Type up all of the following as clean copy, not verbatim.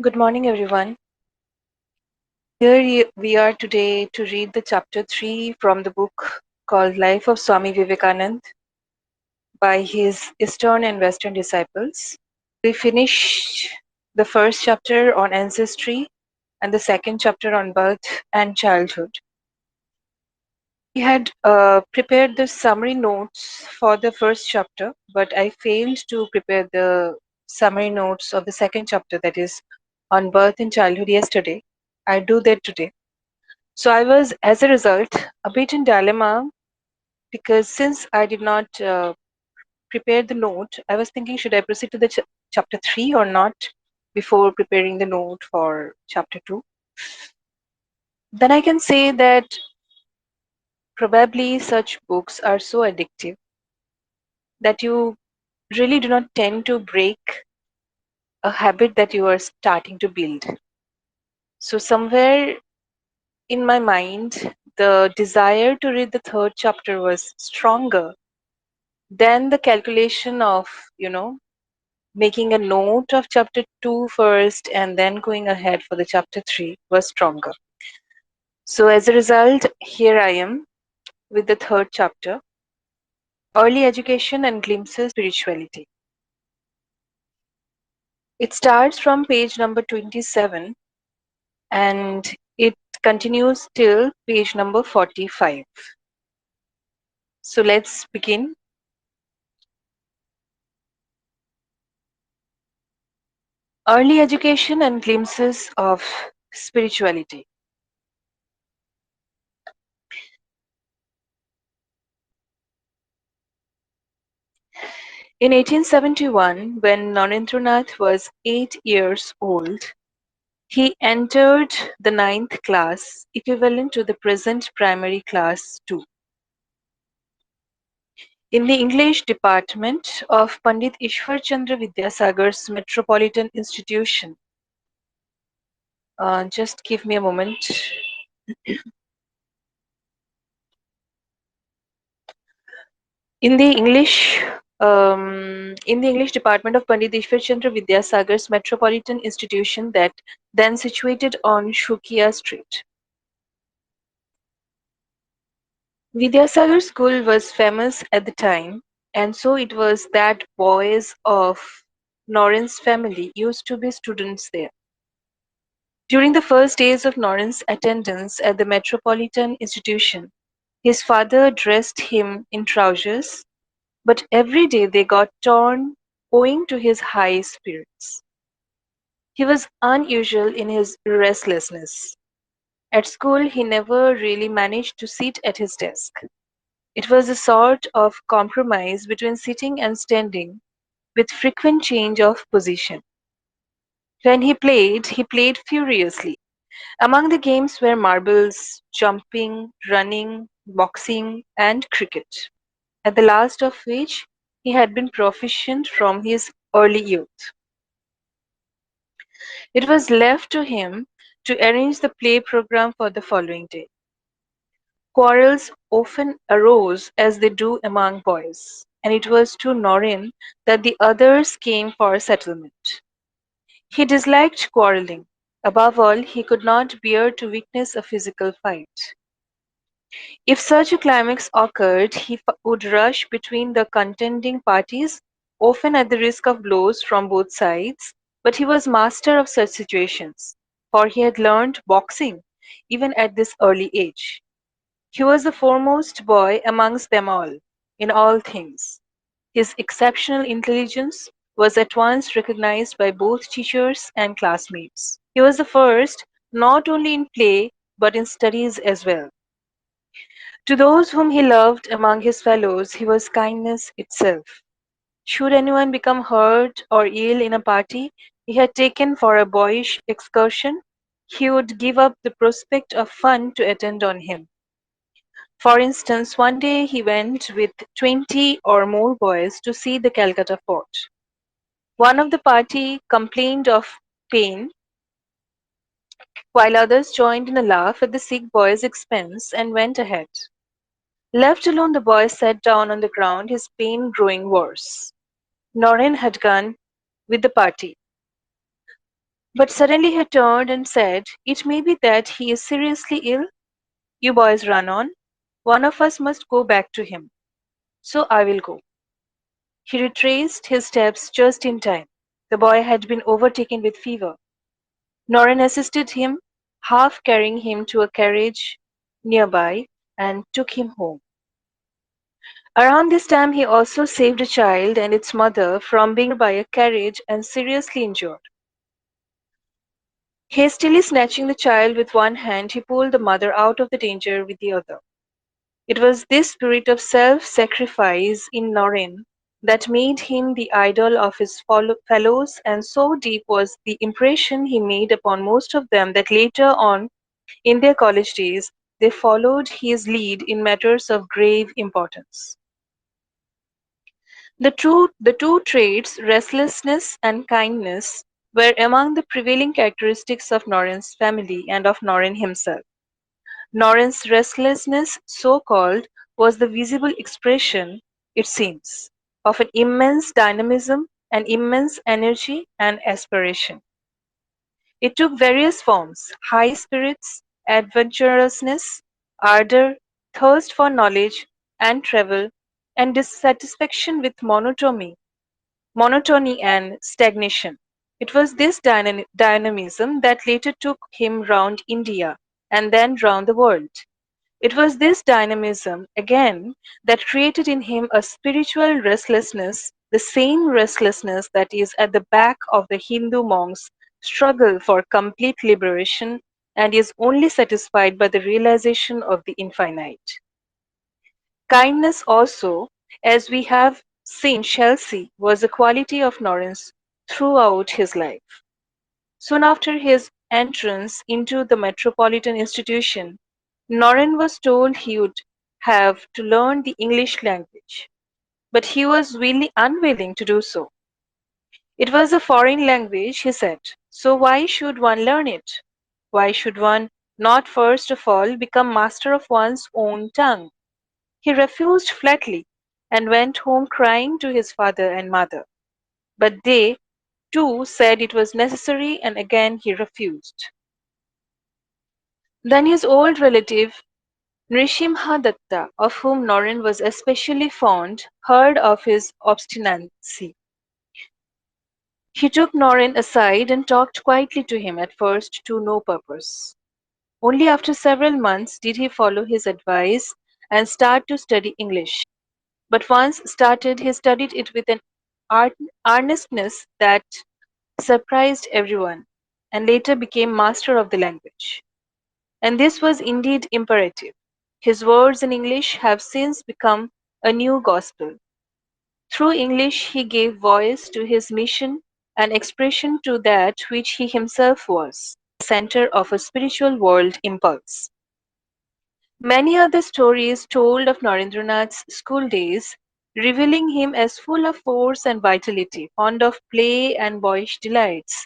Good morning, everyone. Here we are today to read the chapter 3 from the book called Life of Swami Vivekananda by his Eastern and Western disciples. We finished the first chapter on ancestry and the second chapter on birth and childhood. We had prepared the summary notes for the first chapter, but I failed to prepare the summary notes of the second chapter, that is on birth and childhood, yesterday. I do that today. So I was, as a result, a bit in dilemma because since I did not prepare the note, I was thinking, should I proceed to the chapter 3 or not before preparing the note for chapter 2? Then I can say that probably such books are so addictive that you really do not tend to break a habit that you are starting to build. So somewhere in my mind, the desire to read the third chapter was stronger than the calculation of, you know, making a note of chapter 2 first and then going ahead for the chapter 3 was stronger. So as a result, here I am with the third chapter, Early Education and Glimpses Spirituality. It starts from page number 27 and it continues till page number 45. So let's begin. Early Education and Glimpses of Spirituality. In 1871, when Narendranath was 8 years old, he entered the ninth class, equivalent to the present primary class 2, in the English department of Pandit Ishwar Chandra Vidyasagar's Metropolitan Institution. Just give me a moment. In the English in the English department of Pandit Ishwar Chandra Vidyasagar's Metropolitan Institution, that then situated on Shukia Street. Vidyasagar School was famous at the time, and so it was that boys of Noren's family used to be students there. During the first days of Noren's attendance at the Metropolitan Institution, his father dressed him in trousers, but every day they got torn owing to his high spirits. He was unusual in his restlessness. At school, he never really managed to sit at his desk. It was a sort of compromise between sitting and standing, with frequent change of position. When he played furiously. Among the games were marbles, jumping, running, boxing, and cricket, at the last of which he had been proficient from his early youth. It was left to him to arrange the play program for the following day. Quarrels often arose as they do among boys, and it was to Norin that the others came for settlement. He disliked quarreling. Above all, he could not bear to witness a physical fight. If such a climax occurred, he would rush between the contending parties, often at the risk of blows from both sides, but he was master of such situations, for he had learned boxing even at this early age. He was the foremost boy amongst them all, in all things. His exceptional intelligence was at once recognized by both teachers and classmates. He was the first, not only in play, but in studies as well. To those whom he loved among his fellows, he was kindness itself. Should anyone become hurt or ill in a party he had taken for a boyish excursion, he would give up the prospect of fun to attend on him. For instance, one day he went with 20 or more boys to see the Calcutta fort. One of the party complained of pain, while others joined in a laugh at the sick boy's expense and went ahead. Left alone, the boy sat down on the ground, his pain growing worse. Noreen had gone with the party. But suddenly he turned and said, "It may be that he is seriously ill. You boys run on. One of us must go back to him. So I will go." He retraced his steps just in time. The boy had been overtaken with fever. Norrin assisted him, half carrying him to a carriage nearby, and took him home. Around this time, he also saved a child and its mother from being by a carriage and seriously injured. Hastily snatching the child with one hand, he pulled the mother out of the danger with the other. It was this spirit of self sacrifice in Norrin that made him the idol of his fellows, and so deep was the impression he made upon most of them that later on in their college days they followed his lead in matters of grave importance. The two traits, restlessness and kindness, were among the prevailing characteristics of Norrin's family and of Norrin himself. Norrin's restlessness, so called, was the visible expression, it seems, of an immense dynamism, an immense energy and aspiration. It took various forms: high spirits, adventurousness, ardor, thirst for knowledge and travel, and dissatisfaction with monotony and stagnation. It was this dynamism that later took him round India and then round the world. It was this dynamism, again, that created in him a spiritual restlessness, the same restlessness that is at the back of the Hindu monk's struggle for complete liberation and is only satisfied by the realization of the infinite. Kindness also, as we have shall see, was a quality of Norrin's throughout his life. Soon after his entrance into the metropolitan institution, Norrin was told he would have to learn the English language, but he was really unwilling to do so. It was a foreign language, he said, so why should one learn it? Why should one not first of all become master of one's own tongue? He refused flatly and went home crying to his father and mother. But they, too, said it was necessary, and again he refused. Then his old relative, Nrsimhadatta, of whom Norrin was especially fond, heard of his obstinacy. He took Norrin aside and talked quietly to him, at first to no purpose. Only after several months did he follow his advice and start to study English. But once started, he studied it with an earnestness that surprised everyone, and later became master of the language. And this was indeed imperative. His words in English have since become a new gospel. Through English, he gave voice to his mission and expression to that which he himself was, the center of a spiritual world impulse. Many are the stories told of Narendranath's school days, revealing him as full of force and vitality, fond of play and boyish delights.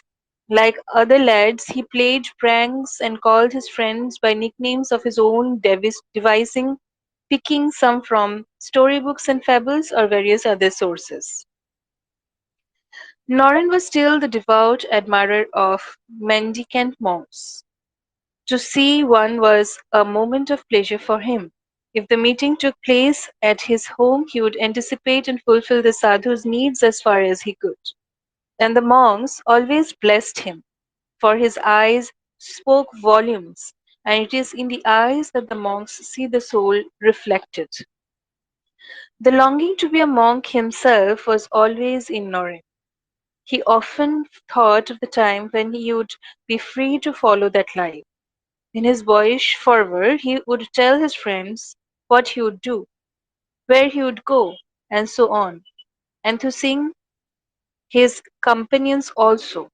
Like other lads, he played pranks and called his friends by nicknames of his own devising, picking some from storybooks and fables or various other sources. Noren was still the devout admirer of mendicant monks. To see one was a moment of pleasure for him. If the meeting took place at his home, he would anticipate and fulfill the sadhu's needs as far as he could. And the monks always blessed him, for his eyes spoke volumes, and it is in the eyes that the monks see the soul reflected. The longing to be a monk himself was always in Norin. He often thought of the time when he would be free to follow that life. In his boyish fervor, he would tell his friends what he would do, where he would go, and so on, and to sing his companions also.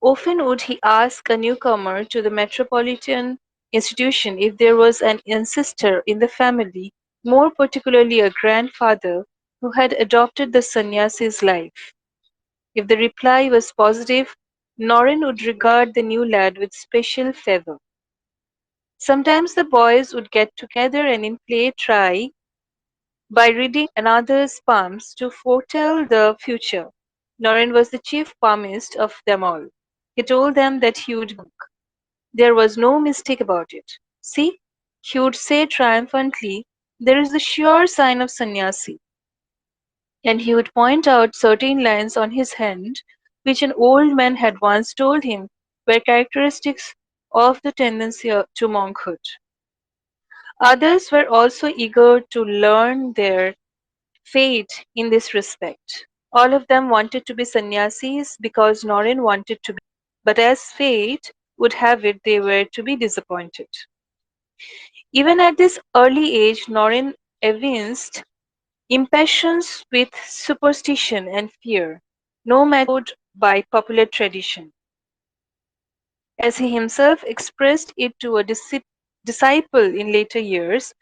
Often would he ask a newcomer to the metropolitan institution if there was an ancestor in the family, more particularly a grandfather, who had adopted the sannyasi's life. If the reply was positive, Norin would regard the new lad with special favor. Sometimes the boys would get together and in play try, by reading another's palms, to foretell the future. Norin was the chief palmist of them all. He told them that he would be monk. There was no mistake about it. See, he would say triumphantly, there is the sure sign of sannyasi. And he would point out certain lines on his hand, which an old man had once told him were characteristics of the tendency to monkhood. Others were also eager to learn their fate in this respect. All of them wanted to be sannyasis because Norin wanted to be, but as fate would have it, they were to be disappointed. Even at this early age, Norin evinced impatience with superstition and fear, no matter by popular tradition, as he himself expressed it to a disciple in later years.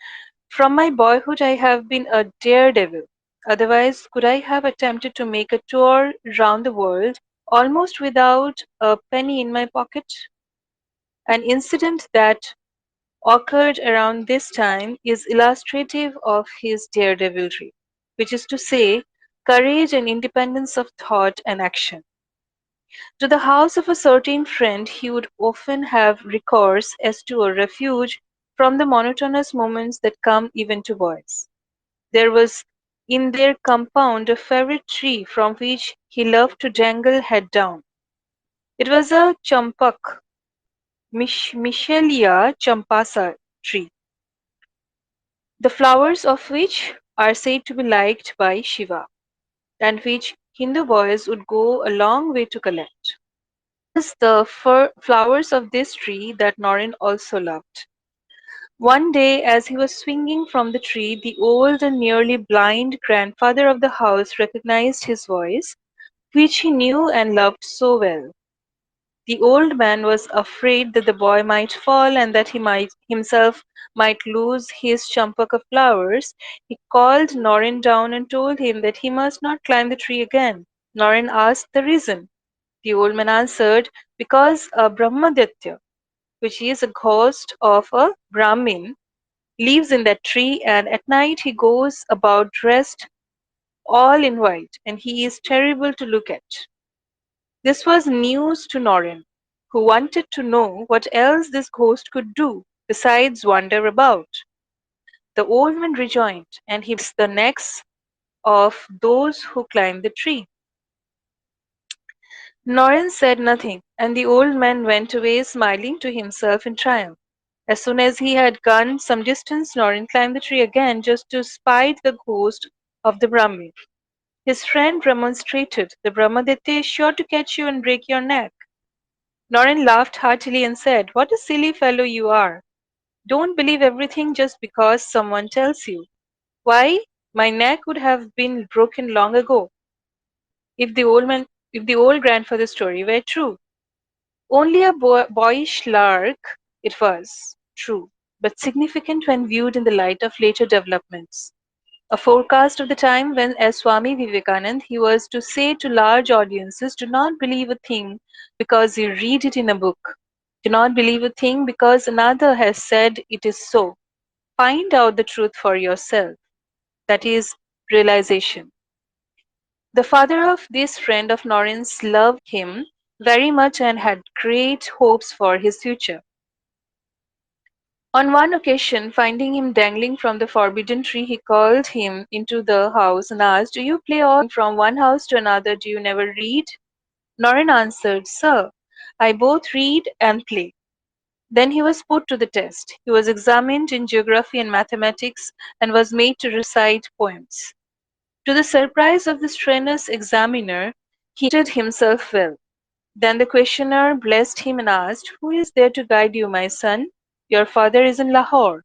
From my boyhood, I have been a daredevil. Otherwise, could I have attempted to make a tour round the world almost without a penny in my pocket? An incident that occurred around this time is illustrative of his daredevilry, which is to say, courage and independence of thought and action. To the house of a certain friend he would often have recourse as to a refuge from the monotonous moments that come even to boys. There was in their compound a favorite tree from which he loved to dangle head down. It was a champak, Michelia champasa tree, the flowers of which are said to be liked by Shiva, and which Hindu boys would go a long way to collect. It was the flowers of this tree that Norin also loved. One day, as he was swinging from the tree, the old and nearly blind grandfather of the house recognized his voice, which he knew and loved so well. The old man was afraid that the boy might fall and that he might himself might lose his champaka flowers. He called Norin down and told him that he must not climb the tree again. Norin asked the reason. The old man answered, because a Brahmaditya, which is a ghost of a Brahmin, lives in that tree, and at night he goes about dressed all in white, and he is terrible to look at. This was news to Norin, who wanted to know what else this ghost could do besides wander about. The old man rejoined, and he breaks the necks of those who climb the tree. Norin said nothing, and the old man went away smiling to himself in triumph. As soon as he had gone some distance, Norin climbed the tree again just to spite the ghost of the Brahmin. His friend remonstrated, the Brahmaditya is sure to catch you and break your neck. Norin laughed heartily and said, what a silly fellow you are. Don't believe everything just because someone tells you. Why, my neck would have been broken long ago if the old grandfather's story were true. Only a boyish lark, it was, true, but significant when viewed in the light of later developments. A forecast of the time when, as Swami Vivekananda, he was to say to large audiences, do not believe a thing because you read it in a book. Do not believe a thing because another has said it is so. Find out the truth for yourself. That is realization. The father of this friend of Norin's loved him very much and had great hopes for his future. On one occasion, finding him dangling from the forbidden tree, he called him into the house and asked, do you play all from one house to another? Do you never read? Norin answered, sir, I both read and play. Then he was put to the test. He was examined in geography and mathematics and was made to recite poems. To the surprise of the strenuous examiner, he acquitted himself well. Then the questioner blessed him and asked, who is there to guide you, my son? Your father is in Lahore.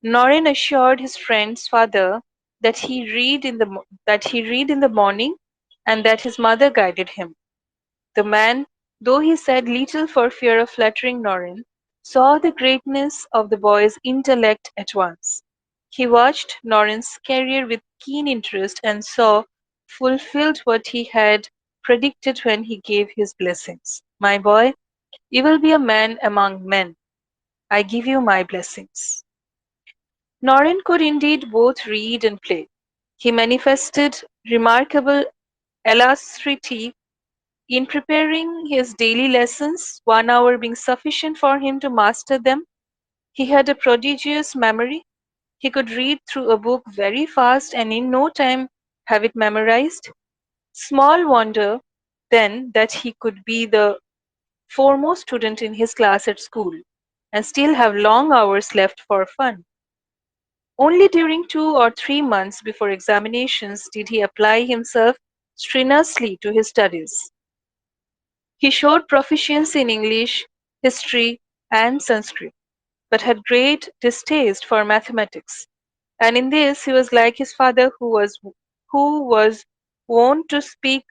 Norin assured his friend's father that he read in the morning and that his mother guided him. The man, though he said little for fear of flattering Norin, saw the greatness of the boy's intellect at once. He watched Norin's career with keen interest and saw fulfilled what he had predicted when he gave his blessings. My boy, you will be a man among men. I give you my blessings. Norin could indeed both read and play. He manifested remarkable alacrity In preparing his daily lessons, 1 hour being sufficient for him to master them, he had a prodigious memory. He could read through a book very fast and in no time have it memorized. Small wonder then that he could be the foremost student in his class at school and still have long hours left for fun. Only during 2 or 3 months before examinations did he apply himself strenuously to his studies. He showed proficiency in English, history, and Sanskrit, but had great distaste for mathematics, and in this he was like his father, who was wont to speak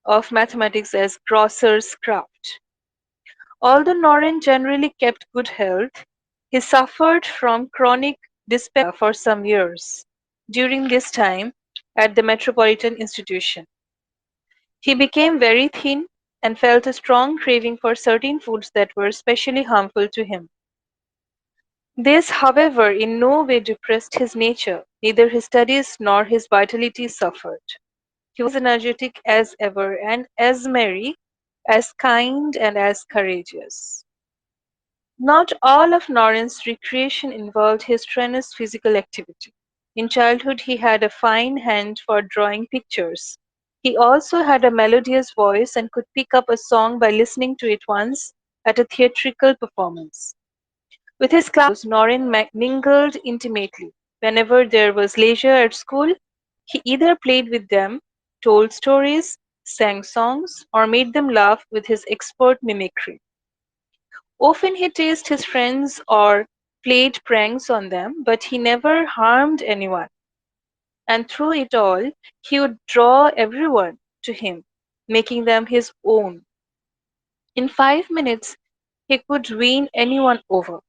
of mathematics as grosser's craft. Although Noren generally kept good health, he suffered from chronic dyspepsia for some years. During this time, at the Metropolitan Institution, he became very thin and felt a strong craving for certain foods that were especially harmful to him. This, however, in no way depressed his nature, neither his studies nor his vitality suffered. He was energetic as ever and as merry, as kind and as courageous. Not all of Noren's recreation involved his strenuous physical activity. In childhood, he had a fine hand for drawing pictures. He also had a melodious voice and could pick up a song by listening to it once at a theatrical performance. With his Noren mingled intimately. Whenever there was leisure at school, he either played with them, told stories, sang songs, or made them laugh with his expert mimicry. Often he teased his friends or played pranks on them, but he never harmed anyone. And through it all, he would draw everyone to him, making them his own. In 5 minutes, he could win anyone over.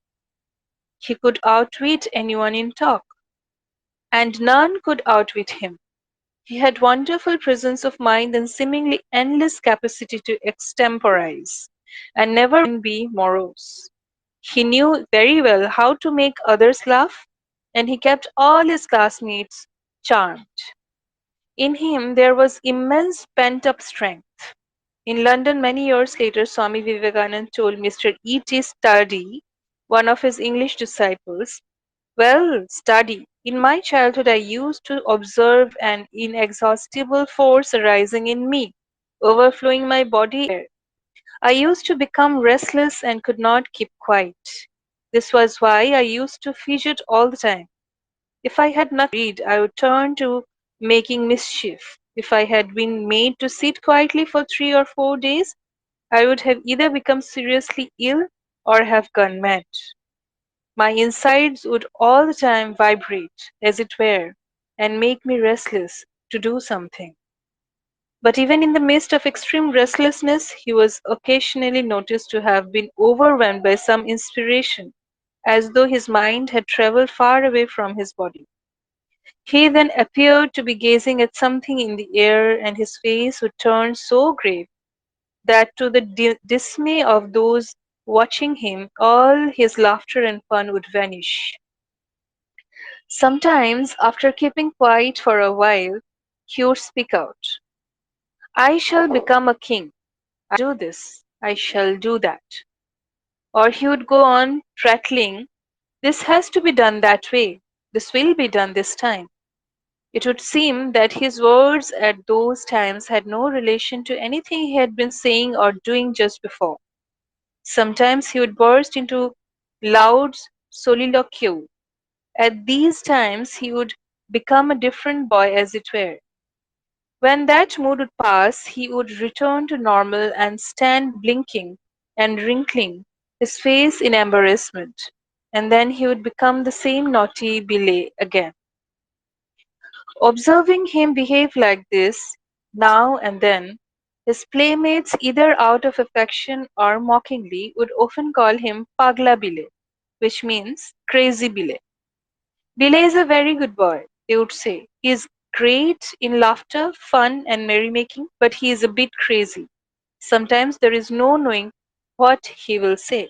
He could outwit anyone in talk, and none could outwit him. He had wonderful presence of mind and seemingly endless capacity to extemporize, and never be morose. He knew very well how to make others laugh, and he kept all his classmates charmed. In him there was immense pent up strength. In London, many years later, Swami Vivekananda told Mr. E. T. Study, one of his English disciples, "Well, Study, in my childhood I used to observe an inexhaustible force arising in me, overflowing my body air. I used to become restless and could not keep quiet. This was why I used to fidget all the time. If I had nothing to read, I would turn to making mischief. If I had been made to sit quietly for 3 or 4 days, I would have either become seriously ill or have gone mad. My insides would all the time vibrate, as it were, and make me restless to do something." But even in the midst of extreme restlessness, he was occasionally noticed to have been overwhelmed by some inspiration, as though his mind had travelled far away from his body. He then appeared to be gazing at something in the air, and his face would turn so grave that, to the dismay of those watching him, all his laughter and fun would vanish. Sometimes, after keeping quiet for a while, he would speak out, "I shall become a king. I do this. I shall do that." Or he would go on prattling, "This has to be done that way. This will be done this time." It would seem that his words at those times had no relation to anything he had been saying or doing just before. Sometimes he would burst into loud soliloquy. At these times he would become a different boy, as it were. When that mood would pass, he would return to normal and stand blinking and wrinkling his face in embarrassment, and then he would become the same naughty Billy again. Observing him behave like this now and then, his playmates, either out of affection or mockingly, would often call him Pagla Bile, which means crazy Bile. "Bile is a very good boy," they would say. "He is great in laughter, fun, and merrymaking, but he is a bit crazy. Sometimes there is no knowing what he will say."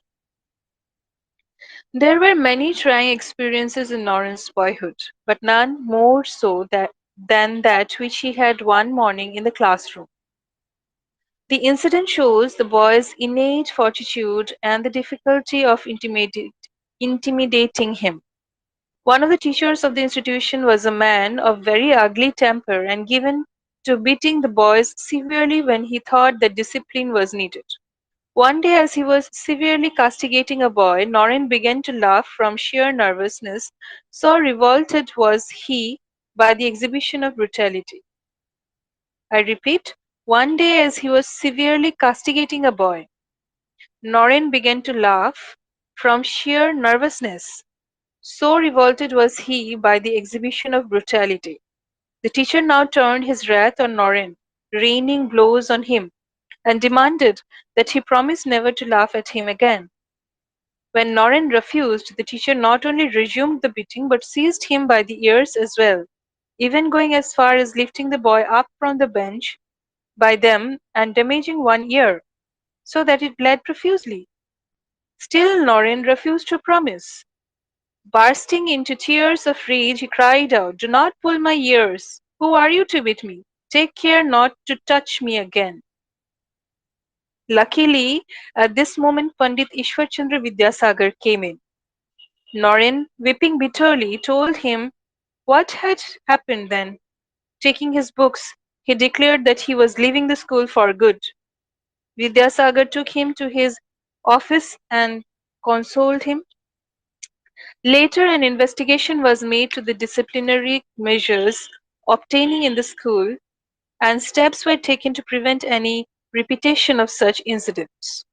There were many trying experiences in Noren's boyhood, but none more so than that which he had one morning in the classroom. The incident shows the boy's innate fortitude and the difficulty of intimidating him. One of the teachers of the institution was a man of very ugly temper and given to beating the boys severely when he thought that discipline was needed. One day, as he was severely castigating a boy, Noreen began to laugh from sheer nervousness, so revolted was he by the exhibition of brutality. I repeat, one day, as he was severely castigating a boy, Noreen began to laugh from sheer nervousness, so revolted was he by the exhibition of brutality. The teacher now turned his wrath on Noreen, raining blows on him, and demanded that he promise never to laugh at him again. When Noreen refused, the teacher not only resumed the beating but seized him by the ears as well, even going as far as lifting the boy up from the bench by them and damaging one ear, so that it bled profusely. Still Noreen refused to promise. Bursting into tears of rage, he cried out, "Do not pull my ears! Who are you to beat me? Take care not to touch me again." Luckily, at this moment Pandit Ishwarchandra Vidyasagar came in. Noreen, weeping bitterly, told him what had happened then. Taking his books, he declared that he was leaving the school for good. Vidyasagar took him to his office and consoled him. Later, an investigation was made to the disciplinary measures obtaining in the school, and steps were taken to prevent any repetition of such incidents.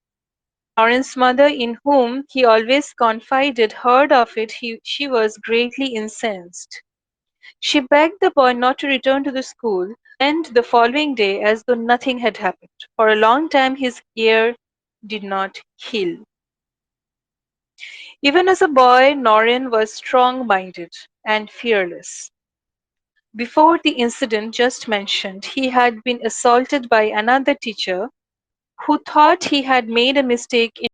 When Noreen's mother, in whom he always confided, heard of it, she was greatly incensed. She begged the boy not to return to the school and went the following day as though nothing had happened. For a long time his ear did not heal. Even as a boy, Noreen was strong minded and fearless. Before the incident just mentioned, he had been assaulted by another teacher who thought he had made a mistake